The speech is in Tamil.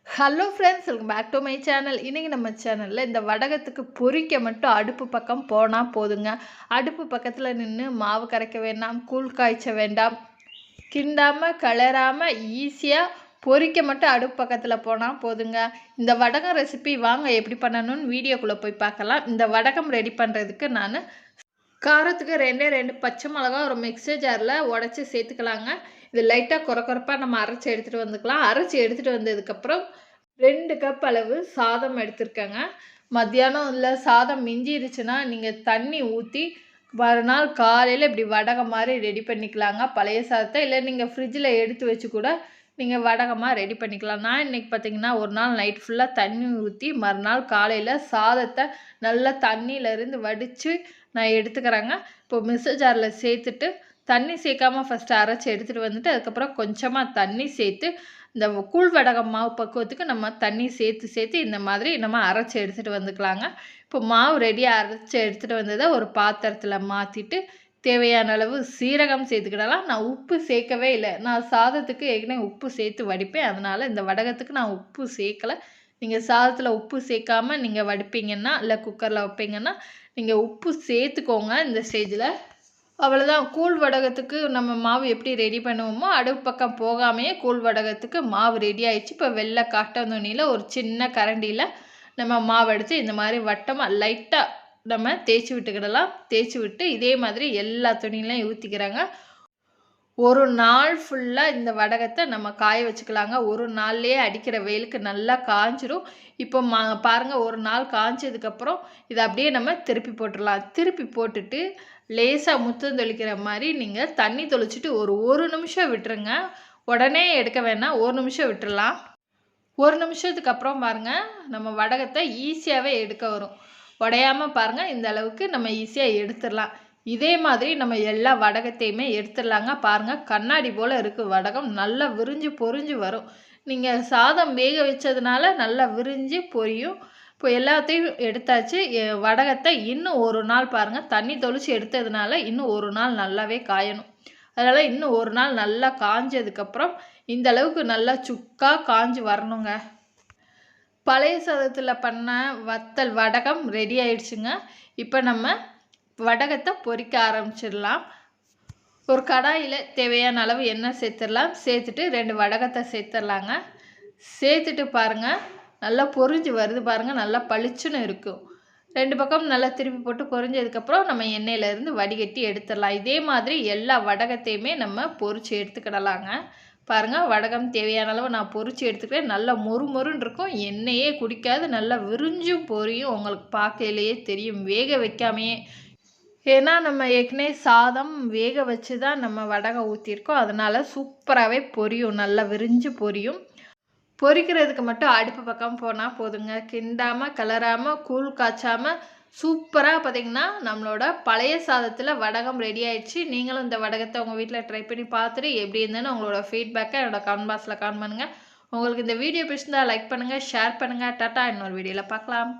Hello friends, welcome back to my channel. இன்றைக்கி நம்ம சேனலில் இந்த வடகத்துக்கு பொரிக்க மட்டும் அடுப்பு பக்கம் போனால் போதுங்க. அடுப்பு பக்கத்தில் நின்று மாவு கரைக்க வேண்டாம், கூழ் காய்ச்ச வேண்டாம், கிண்டாமல் கிளறாமல் ஈஸியாக பொரிக்க மட்டும் அடுப்பு பக்கத்தில் போனால் போதுங்க. இந்த வடகம் ரெசிபி வாங்க எப்படி பண்ணணும்னு வீடியோக்குள்ளே போய் பார்க்கலாம். இந்த வடகம் ரெடி பண்ணுறதுக்கு நான் காரத்துக்கு 2 பச்சை மிளகா ஒரு மிக்சர் ஜாரில் உடச்சி சேர்த்துக்கலாங்க. இது லைட்டாக கொரப்பாக நம்ம அரைச்சி எடுத்துகிட்டு வந்துக்கலாம். அரைச்சி எடுத்துகிட்டு வந்ததுக்கப்புறம் 2 கப் அளவு சாதம் எடுத்துருக்கேங்க. மத்தியானம் இல்லை சாதம் மிஞ்சிருச்சுன்னா நீங்கள் தண்ணி ஊற்றி மறுநாள் காலையில் இப்படி வடகம் மாதிரி ரெடி பண்ணிக்கலாங்க. பழைய சாதத்தை இல்லை நீங்கள் ஃப்ரிட்ஜில் எடுத்து வச்சு கூட நீங்கள் வடகமாக ரெடி பண்ணிக்கலாம். நான் இன்றைக்கி பார்த்திங்கன்னா ஒரு நாள் நைட் ஃபுல்லாக தண்ணி ஊற்றி மறுநாள் காலையில் சாதத்தை நல்லா தண்ணியிலேருந்து வடித்து நான் எடுத்துக்கிறேங்க. இப்போ மிக்ஸர் ஜாரில் சேர்த்துட்டு தண்ணி சேர்க்காமல் ஃபஸ்ட்டு அரைச்சி எடுத்துகிட்டு வந்துட்டு அதுக்கப்புறம் கொஞ்சமாக தண்ணி சேர்த்து இந்த கூழ் வடகம் மாவு பக்குவத்துக்கு நம்ம தண்ணி சேர்த்து இந்த மாதிரி நம்ம அரைச்சி எடுத்துகிட்டு வந்துக்கலாங்க. இப்போ மாவு ரெடியாக அரைச்சி எடுத்துகிட்டு வந்ததை ஒரு பாத்திரத்தில் மாற்றிட்டு தேவையான அளவு சீரகம் சேர்த்துக்கிடலாம். நான் உப்பு சேர்க்கவே இல்லை. நான் சாதத்துக்கு ஏற்கனவே உப்பு சேர்த்து வடிப்பேன். அதனால் இந்த வடகத்துக்கு நான் உப்பு சேர்க்கலை. நீங்கள் சாதத்தில் உப்பு சேர்க்காமல் நீங்கள் வடிப்பீங்கன்னா இல்லை குக்கரில் வைப்பீங்கன்னா நீங்கள் உப்பு சேர்த்துக்கோங்க. இந்த ஸ்டேஜில் அவ்வளோதான். கூழ் வடகத்துக்கு நம்ம மாவு எப்படி ரெடி பண்ணுவோமோ அடுப்பு பக்கம் போகாமையே கூழ் வடகத்துக்கு மாவு ரெடி ஆயிடுச்சு. இப்போ வெள்ளை காட்டன் துணியில் ஒரு சின்ன கரண்டியில் நம்ம மாவு எடுத்து இந்த மாதிரி வட்டமாக லைட்டாக நம்ம தேய்ச்சி விட்டுக்கிடலாம். தேய்ச்சி விட்டு இதே மாதிரி எல்லா துணியிலையும் ஊற்றிக்கிறாங்க. ஒரு நாள் ஃபுல்லாக இந்த வடகத்தை நம்ம காய வச்சுக்கலாங்க. ஒரு நாள்லேயே அடிக்கிற வெயிலுக்கு நல்லா காஞ்சிரும். இப்போ பாருங்கள், ஒரு நாள் காய்ச்சதுக்கப்புறம் இதை அப்படியே நம்ம திருப்பி போட்டுடலாம். திருப்பி போட்டுட்டு லேசாக முத்தம் தெளிக்கிற மாதிரி நீங்கள் தண்ணி தெளிச்சிட்டு ஒரு நிமிஷம் விட்டுருங்க. உடனே எடுக்க வேணாம், ஒரு நிமிஷம் விட்டுடலாம். ஒரு நிமிஷத்துக்கு அப்புறம் பாருங்கள், நம்ம வடகத்தை ஈஸியாகவே எடுக்க வரும். உடையாமல் பாருங்கள், இந்த அளவுக்கு நம்ம ஈஸியாக எடுத்துடலாம். இதே மாதிரி நம்ம எல்லா வடகத்தையுமே எடுத்துடலாங்க. பாருங்கள், கண்ணாடி போல் இருக்குது வடகம். நல்லா விரிஞ்சு பொரிஞ்சு வரும். நீங்கள் சாதம் வேக வச்சதுனால நல்லா விரிஞ்சு பொரியும். இப்போ எல்லாத்தையும் எடுத்தாச்சு. வடகத்தை இன்னும் ஒரு நாள் பாருங்கள், தண்ணி தெளித்து எடுத்ததுனால இன்னும் ஒரு நாள் நல்லாவே காயணும். அதனால் இன்னும் ஒரு நாள் நல்லா காஞ்சதுக்கப்புறம் இந்த அளவுக்கு நல்லா சுக்காக காஞ்சி வரணுங்க. பழைய சாதத்தில் பண்ண வத்தல் வடகம் ரெடி ஆயிடுச்சுங்க. இப்போ நம்ம வடகத்தை பொரிக்க ஆரம்பிச்சிடலாம். ஒரு கடாயில் தேவையான அளவு எண்ணெய் சேர்த்துடலாம். சேர்த்துட்டு 2 வடகத்தை சேர்த்துடலாங்க. சேர்த்துட்டு பாருங்கள், நல்லா பொரிஞ்சு வருது பாருங்கள், நல்லா பளிச்சுன்னு இருக்கும். 2 பக்கம் நல்லா திருப்பி போட்டு பொரிஞ்சதுக்கப்புறம் நம்ம எண்ணெயிலேருந்து வடிகட்டி எடுத்துடலாம். இதே மாதிரி எல்லா வடகத்தையுமே நம்ம பொரித்து எடுத்துக்கிடலாங்க. பாருங்கள், வடகம் தேவையான அளவு நான் பொரித்து எடுத்துக்கிறேன். நல்லா மொறுன்னு இருக்கும், எண்ணெயே குடிக்காது, நல்லா விரிஞ்சும் பொரியும். உங்களுக்கு பார்க்கையிலேயே தெரியும், வேக வைக்காமையே. ஏன்னா நம்ம ஏற்கனவே சாதம் வேக வச்சு தான் நம்ம வடகம் ஊற்றிருக்கோம். அதனால் சூப்பராகவே பொரியும், நல்லா விரிஞ்சு பொரியும். பொரிக்கிறதுக்கு மட்டும் அடுப்பு பக்கம் போனால் போதுங்க. கிண்டாமல் கிளறாமல் கூழ் காய்ச்சாமல் சூப்பராக பார்த்திங்கன்னா நம்மளோட பழைய சாதத்தில் வடகம் ரெடி ஆயிடுச்சு. நீங்களும் இந்த வடகத்தை உங்கள் வீட்டில் ட்ரை பண்ணி பார்த்துட்டு எப்படி இருந்ததுன்னு உங்களோட ஃபீட்பேக்கை என்னோட கமெண்ட் பாக்ஸில் கமெண்ட் பண்ணுங்கள். உங்களுக்கு இந்த வீடியோ பிடிச்சிருந்தால் லைக் பண்ணுங்கள், ஷேர் பண்ணுங்கள். டாட்டா, இன்னொரு வீடியோவில் பார்க்கலாம்.